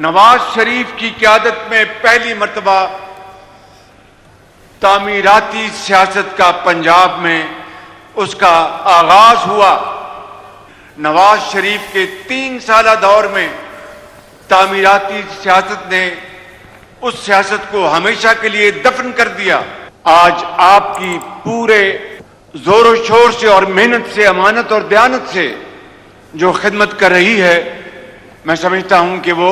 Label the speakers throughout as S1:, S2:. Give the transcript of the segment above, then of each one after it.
S1: नवाज शरीफ की क़यादत में पहली मर्तबा तामीराती सियासत का पंजाब में उसका आगाज हुआ। नवाज शरीफ के 3 साला दौर में तामीराती सियासत ने उस सियासत को हमेशा के लिए दफन कर दिया। आज आपकी पूरे जोरों शोर से और मेहनत से, अमानत और दयानत से जो खिदमत कर रही है, मैं समझता हूं कि वो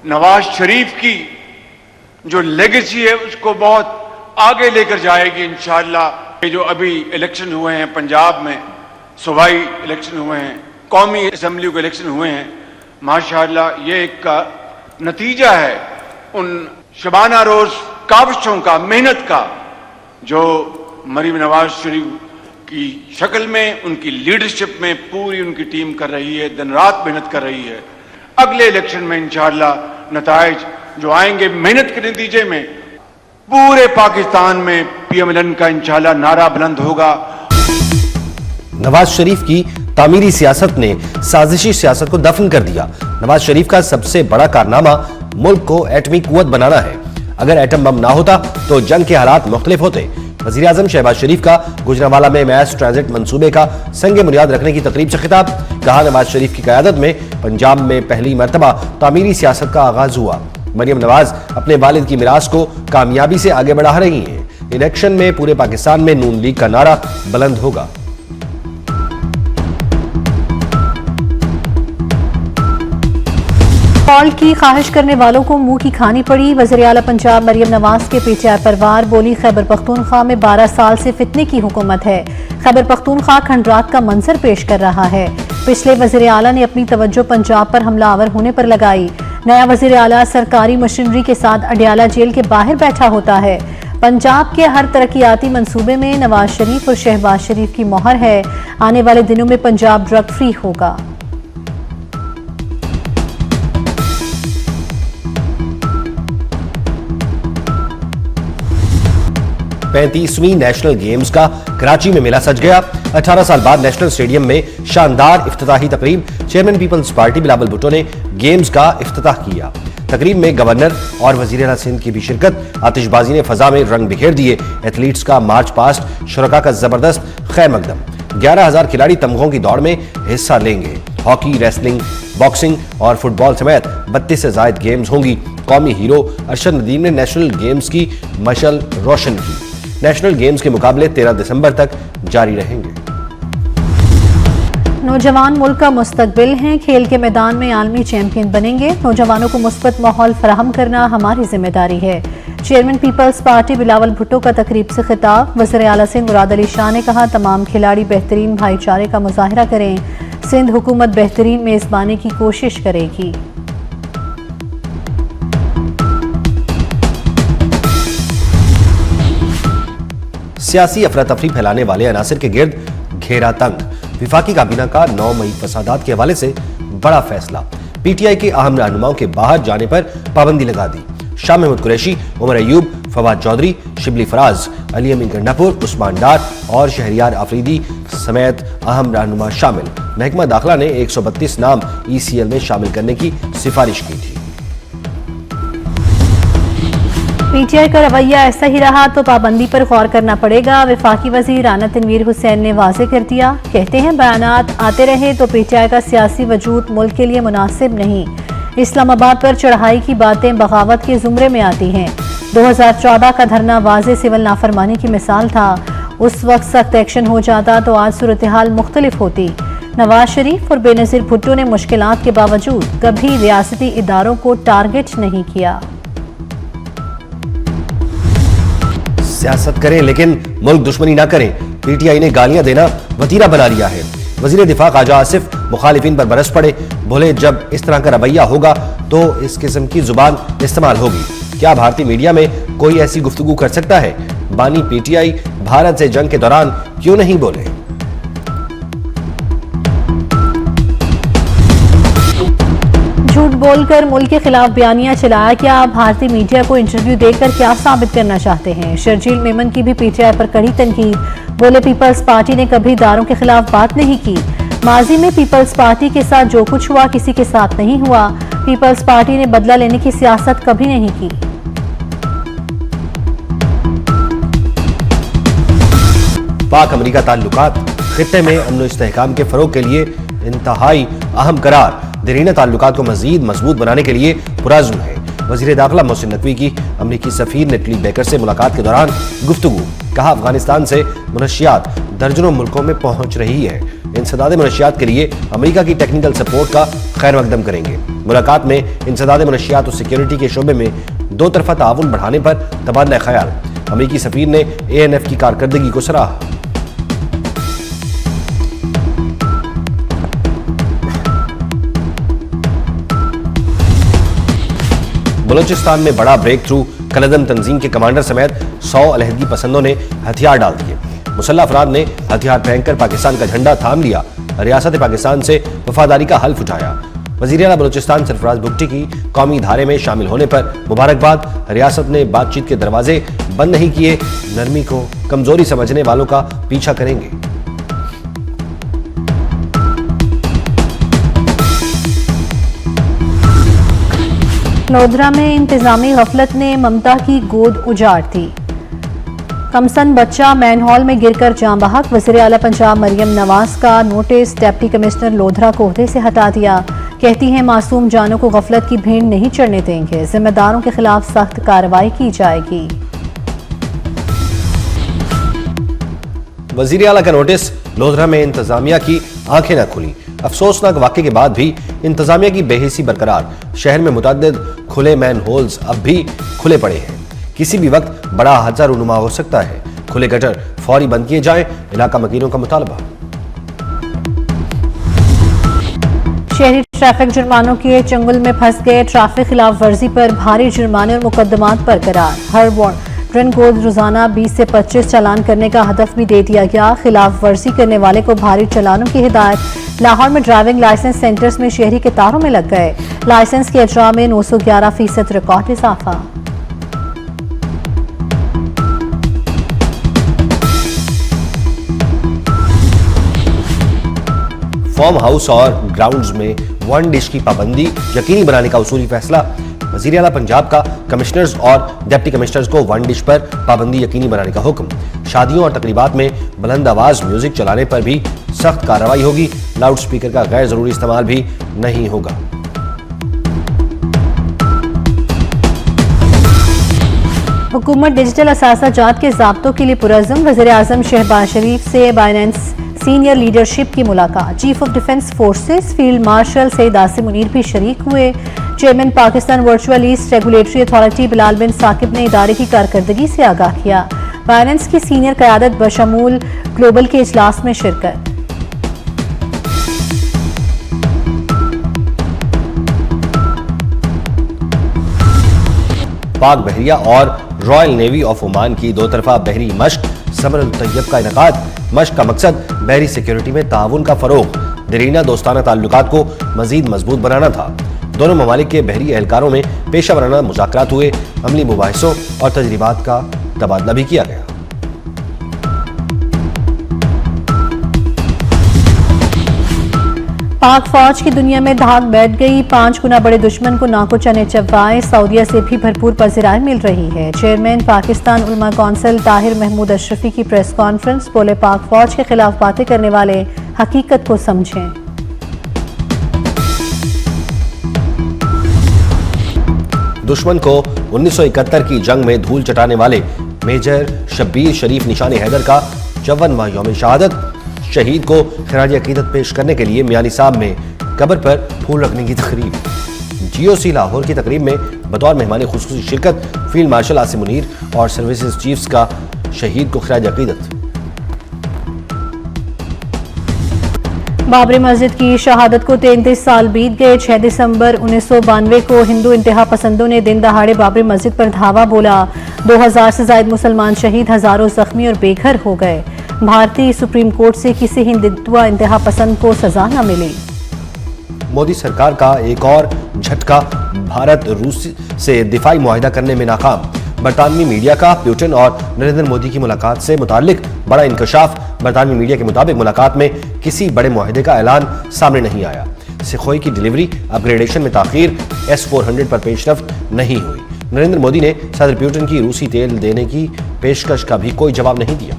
S1: नवाज शरीफ की जो लेगेसी है उसको बहुत आगे लेकर जाएगी इंशाअल्लाह। ये जो अभी इलेक्शन हुए हैं पंजाब में, सूबाई इलेक्शन हुए हैं, कौमी असम्बली के इलेक्शन हुए हैं, माशाअल्लाह ये एक का नतीजा है उन शबाना रोज काविशों का, मेहनत का, जो मरीम नवाज शरीफ की शक्ल में, उनकी लीडरशिप में पूरी उनकी टीम कर रही है, दिन रात मेहनत कर रही है। अगले इलेक्शन में इंशाअल्लाह नताइज जो आएंगे मेहनत के नतीजे में, पूरे पाकिस्तान में पीएमएलएन का इंशाअल्लाह नारा बुलंद होगा।
S2: नवाज शरीफ की तामीरी सियासत ने साजिशी सियासत को दफन कर दिया। नवाज शरीफ का सबसे बड़ा कारनामा मुल्क को एटमी कुव्वत बनाना है। अगर एटम बम ना होता तो जंग के हालात मुख्तलिफ होते। वजीर आजम शहबाज शरीफ का गुजरांवाला में मैस ट्रांजिट मंसूबे का संग बुनियाद रखने की तकरीब से खिताब। कहा, नवाज शरीफ की क़यादत में पंजाब में पहली मर्तबा तामीरी सियासत का आगाज हुआ। मरियम नवाज अपने वालिद की मिरास को कामयाबी से आगे बढ़ा रही हैं। इलेक्शन में पूरे पाकिस्तान में नून लीग का नारा बुलंद होगा।
S3: फॉल्ट की ख्वाहिश करने वालों को मुंह की खानी पड़ी। वज़ीर आला पंजाब मरियम नवाज के पीटीआई पर वार। बोली, खैबर पख्तूनख्वा में 12 साल से फितने की हुकूमत है। खैबर पख्तूनख्वा खंडरात का मंजर पेश कर रहा है। पिछले वज़ीर आला ने अपनी तवज्जो पंजाब पर हमलावर होने पर लगाई। नया वज़ीर आला सरकारी मशीनरी के साथ अडियाला जेल के बाहर बैठा होता है। पंजाब के हर तरक्याती मंसूबे में नवाज शरीफ और शहबाज शरीफ की मोहर है। आने वाले दिनों में पंजाब ड्रग फ्री होगा।
S2: पैंतीसवीं नेशनल गेम्स का कराची में मेला सज गया। 18 साल बाद नेशनल स्टेडियम में शानदार इफ्तिताही तकरीब। Chairman Peoples Party Bilawal Bhutto ने गेम्स का इफ्तिताह किया। तकरीब में गवर्नर और वजीर आला सिंध की भी शिरकत। आतिशबाजी ने फजा में रंग बिखेर दिए। एथलीट्स का मार्च पास्ट, शुरका का जबरदस्त खैर मकदम। 11,000 खिलाड़ी तमगों की दौड़ में हिस्सा लेंगे। हॉकी, रेसलिंग, बॉक्सिंग और फुटबॉल समेत 32 से जायद गेम्स होंगी। कौमी हीरो अरशद नदीम ने नेशनल गेम्स की मशल रोशन की। नेशनल गेम्स के मुकाबले 13 दिसंबर तक जारी रहेंगे।
S3: नौजवान मुल्क का मुस्तकबिल हैं। खेल के मैदान में आलमी चैंपियन बनेंगे। नौजवानों को मुस्बत माहौल फराहम करना हमारी जिम्मेदारी है। Chairman Peoples Party Bilawal Bhutto का तकरीब से खिताब। वज़ीर आला सिंध मुराद अली शाह ने कहा, तमाम खिलाड़ी बेहतरीन भाईचारे का मुजाहरा करें। सिंध हुकूमत बेहतरीन मेजबानी की कोशिश करेगी।
S2: सियासी अफरा तफरी फैलाने वाले अनासिर के गिर्द घेरा तंग। विफाकी काबीना का 9 मई फसादात के हवाले से बड़ा फैसला। पीटीआई के अहम रहनुमाओं के बाहर जाने पर पाबंदी लगा दी। शाह महमूद कुरैशी, उमर अयूब, फवाद चौधरी, शिबली फराज, अली अमीन गंडापुर, उस्मान डार और शहरियार आफरीदी समेत अहम रहनुमा शामिल। महकमा दाखिला ने 132 नाम ECL में शामिल करने की सिफारिश की थी।
S3: पीटीआई का रवैया ऐसा ही रहा तो पाबंदी पर गौर करना पड़ेगा। वफाकी वजीर राना तनवीर हुसैन ने वाज़ेह कर दिया। कहते हैं, बयानात आते रहे तो पीटीआई का सियासी वजूद मुल्क के लिए मुनासिब नहीं। इस्लामाबाद पर चढ़ाई की बातें बगावत के जुमरे में आती हैं। 2014 का धरना वाज़ेह सिविल नाफरमानी की मिसाल था। उस वक्त सख्त एक्शन हो जाता तो आज सूरत हाल मुख्तलिफ होती। नवाज शरीफ और बेनज़ीर भुट्टो ने मुश्किलात के बावजूद कभी रियासती इदारों को टारगेट नहीं किया।
S2: सियासत करें लेकिन मुल्क दुश्मनी ना करें। पीटीआई ने गालियां देना वतीरा बना लिया है। वजीर दिफा ख्वाजा आसिफ मुखालिफिन पर बरस पड़े। बोले, जब इस तरह का रवैया होगा तो इस किस्म की जुबान इस्तेमाल होगी। क्या भारतीय मीडिया में कोई ऐसी गुफ्तगू कर सकता है? बानी पीटीआई भारत से जंग के दौरान क्यों नहीं बोले?
S3: झूठ बोलकर मुल्क के खिलाफ बयानियां चलाया। क्या भारतीय मीडिया को इंटरव्यू देकर क्या साबित करना चाहते हैं? शर्जील मेमन की भी पीटीआई पर कड़ी तनकीद। बोले, पीपल्स पार्टी ने कभी इदारों के खिलाफ बात नहीं की। माजी में पीपल्स पार्टी के साथ जो कुछ हुआ किसी के साथ नहीं हुआ। पीपल्स पार्टी ने बदला लेने की सियासत कभी नहीं की।
S2: पाक अमेरिका ताल्लुकात खित्ते में अमन इस्तेहकाम के फरोग के लिए इंतहाई अहम करार। देरीना ताल्लुकात को मजीद मजबूत बनाने के लिए पुरज़्म है। वज़ीर दाखिला मोहसिन नकवी की अमरीकी सफ़ीर नेटली बेकर से मुलाकात के दौरान गुफ्तगू। कहा, अफगानिस्तान से मनशियात दर्जनों मुल्कों में पहुंच रही है। इंसदाद मनशियात के लिए अमेरिका की टेक्निकल सपोर्ट का खैर मकदम करेंगे। मुलाकात में इंसदाद मनशियात और सिक्योरिटी के शोबे में दो तरफा ताउन बढ़ाने पर तबादला ख्याल। अमेरिकी सफ़ीर ने ANF की कारकर्दगी को सराहा। बलूचिस्तान में बड़ा ब्रेक थ्रू। कलदम तंजीम के कमांडर समेत 100 अलहदगी पसंदों ने हथियार डाल दिए। मुसल्लह अफराद ने हथियार फेंककर पाकिस्तान का झंडा थाम लिया। रियासत पाकिस्तान से वफादारी का हल्फ उठाया। वज़ीर आला बलूचिस्तान सरफराज भुट्टी की कौमी धारे में शामिल होने पर मुबारकबाद। रियासत ने बातचीत के दरवाजे बंद नहीं किए। नरमी को कमजोरी समझने वालों का पीछा करेंगे।
S3: लोधरा में इंतजामी गफलत ने ममता की गोद उजाड़ दी। कमसन बच्चा मैनहॉल में गिरकर जान बहक। वज़ीर आला पंजाब मरियम नवाज का नोटिस डिप्टी कमिश्नर लोधरा को ओहदे से हटा दिया। कहती हैं मासूम जानों को गफलत की भेंट नहीं चढ़ने देंगे। जिम्मेदारों के खिलाफ सख्त कार्रवाई की जाएगी।
S2: वज़ीर आला का नोटिस। लोधरा में इंतजामिया की आंखें न खुली। अफसोसनाक वाक़े के बाद भी इंतजामिया की बेहिसी बरकरार। शहर में मुतअद्दिद खुले मैन होल्स अब भी खुले पड़े हैं। किसी भी वक्त बड़ा हादसा रूनुमा हो सकता है। खुले गटर फौरी बंद किए जाएं। इलाका मकीनों का मुतालबा।
S3: शहरी ट्रैफिक जुर्मानों के चंगुल में फंस गए। ट्रैफिक खिलाफ वर्जी पर भारी जुर्माने और मुकदमात बरकरार। हर वारंट को रोजाना 20 से 25 चालान करने का हदफ भी दे दिया गया। खिलाफ वर्जी करने वाले को भारी चालानों की हिदायत। लाहौर में ड्राइविंग लाइसेंस सेंटर्स में शहरी के तारों में लग गए। लाइसेंस के इजरा में 911% रिकॉर्ड इजाफा।
S2: फार्म हाउस और ग्राउंड्स में वन डिश की पाबंदी यकीनी बनाने का उसूली फैसला। वज़ीर आला पंजाब का कमिश्नर्स और डिप्टी कमिश्नर्स को वन डिश पर पाबंदी यकीनी बनाने का हुक्म। शादियों और तकरीबात में बुलंद आवाज म्यूजिक चलाने पर भी सख्त कार्रवाई होगी। लाउड स्पीकर का गैर जरूरी इस्तेमाल भी नहीं होगा।
S3: हुकूमत डिजिटल असासाजात के ज़ाब्तों के लिए पुरज़्म। वज़ीर आज़म शहबाज शरीफ से बाइनेंस सीनियर लीडरशिप की मुलाकात। Chief of defence forces field marshal Saeed Asim Munir भी शरीक हुए। Chairman Pakistan virtual east regulatory authority Bilal bin Saqib ने इदारे की कारकर्दगी से आगाह किया। बाइनेंस की सीनियर क़यादत बशमूल ग्लोबल के इजलास में शिरकत।
S2: पाक बहरिया और रॉयल नेवी ऑफ ओमान की दो तरफा बहरी मश्क समर अल तैयब का इनेकाद। मश्क का मकसद बहरी सिक्योरिटी में ताउन का फरोग, देरीना दोस्ताना ताल्लुकात को मजीद मजबूत बनाना था। दोनों ममालिक के बहरी एहलकारों में पेशा वराना मुज़ाकरात हुए। अमली मुबाहिसों और तजरीबात का तबादला भी किया गया।
S3: पाक फौज की दुनिया में धाक बैठ गई। 5 गुना बड़े दुश्मन को नाको चने चबाए। सऊदीया से भी भरपूर पज़िराई मिल रही है। चेयरमैन पाकिस्तान उलमा कौंसिल ताहिर महमूद अशरफी की प्रेस कॉन्फ्रेंस। बोले, पाक फौज के खिलाफ बातें करने वाले हकीकत को समझें।
S2: दुश्मन को 1971 की जंग में धूल चटाने वाले मेजर शब्बीर शरीफ निशान हैदर का 54वां यौम शहादत। शहीद को खिराज अकीदत पेश करने के लिए मियानी साहब में कब्र पर फूल रखने की तकरीब। GOC लाहौर की तकरीब में बतौर मेहमान खुसूसी शिरकत। फील्ड मार्शल आसिम मुनीर और सर्विसेज चीफ्स का शहीद को खिराज अकीदत।
S3: बाबरी मस्जिद की शहादत को 33 साल बीत गए। 6 दिसंबर 1992 को हिंदू इंतहा पसंदों ने दिन दहाड़े बाबरी मस्जिद पर धावा बोला। 2000 से ज्यादा मुसलमान शहीद, हजारों जख्मी और बेघर हो गए। भारतीय सुप्रीम कोर्ट से किसी हिंदुत्व इंतहा पसंद को सजा न मिली।
S2: मोदी सरकार का एक और झटका। भारत रूस से दिफाई मुआहिदा करने में नाकाम। बरतानवी मीडिया का पुतिन और नरेंद्र मोदी की मुलाकात से मुताल्लिक बड़ा इंकशाफ। बरतानवी मीडिया के मुताबिक मुलाकात में किसी बड़े मुआहदे का ऐलान सामने नहीं आया। सुखोई की डिलीवरी अपग्रेडेशन में ताखीर, S-400 पर पेशरफ्त नहीं हुई। नरेंद्र मोदी ने सदर पुतिन की रूसी तेल देने की पेशकश का भी कोई जवाब नहीं दिया।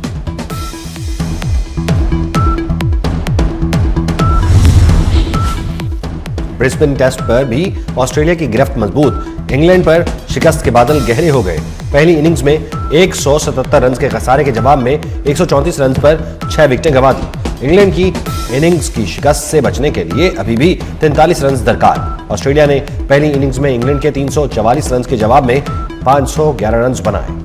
S2: ब्रिस्बेन टेस्ट पर भी ऑस्ट्रेलिया की गिरफ्त मजबूत, इंग्लैंड पर शिकस्त के बादल गहरे हो गए। पहली इनिंग्स में 177 रन के खसारे के जवाब में 134 रन पर 6 विकेटें गंवा दी। इंग्लैंड की इनिंग्स की शिकस्त से बचने के लिए अभी भी 43 रन दरकार। ऑस्ट्रेलिया ने पहली इनिंग्स में इंग्लैंड के 344 रन के जवाब में 511 रन बनाए।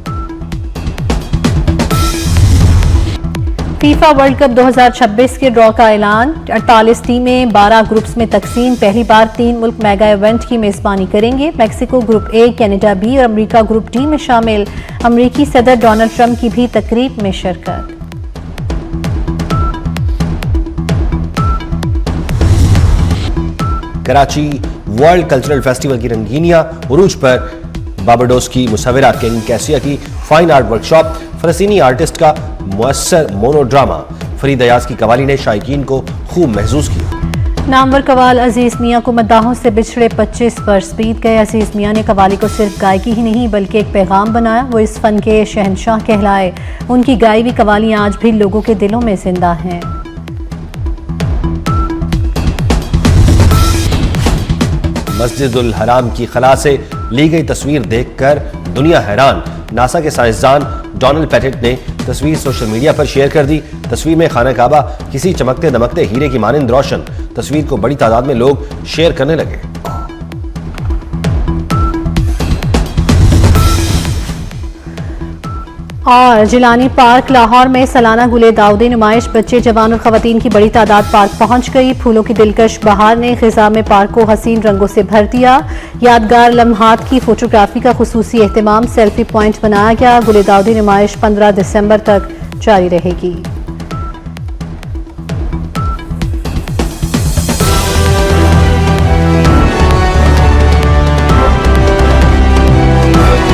S3: फीफा वर्ल्ड कप 2026 के ड्रॉ का ऐलान, 48 टीमें 12 ग्रुप्स में तकसीम। पहली बार 3 मुल्क मेगा इवेंट की मेजबानी करेंगे। Mexico group A, Canada B और अमेरिका ग्रुप डी में शामिल। अमेरिकी सदर डोनाल्ड ट्रंप की भी तकरीब में शिरकत।
S2: कराची वर्ल्ड कल्चरल फेस्टिवल की रंगीनियां, उरूज पर बारबाडोस की मुसव्विरा किंग कैसिया की फाइन आर्ट वर्कशॉप, फलस्तीनी आर्टिस्ट का मुअस्सर मोनोड्रामा। फरीद अयाज की कवाली ने शायकीन को खूब महसूस किया।
S3: नामवर कवाल अजीज मियां को मद्दाहों से बिछड़े 25 वर्ष बीत गए। अजीज मियां ने कवाली को सिर्फ गायकी ही नहीं बल्कि एक पैगाम बनाया। वो इस फन के शहंशाह कहलाए। उनकी गाई हुई कवालियां आज भी लोगों के दिलों में जिंदा हैं।
S2: मस्जिदुल हराम की खला से ली गई तस्वीर देखकर दुनिया हैरान। नासा के साइंसदान डोनाल्ड पेटिट ने तस्वीर सोशल मीडिया पर शेयर कर दी। तस्वीर में खाना काबा किसी चमकते दमकते हीरे की मानिंद रोशन। तस्वीर को बड़ी तादाद में लोग शेयर करने लगे।
S3: और जिलानी पार्क लाहौर में सालाना गुले दाऊदी नुमाइश, बच्चे, जवान और खवातीन की बड़ी तादाद पार्क पहुंच गई। फूलों की दिलकश बहार ने खिजा में पार्क को हसीन रंगों से भर दिया। यादगार लम्हात की फोटोग्राफी का खुसूसी एहतमाम, सेल्फी पॉइंट बनाया गया। गुले दाऊदी नुमाइश 15 दिसंबर तक जारी रहेगी।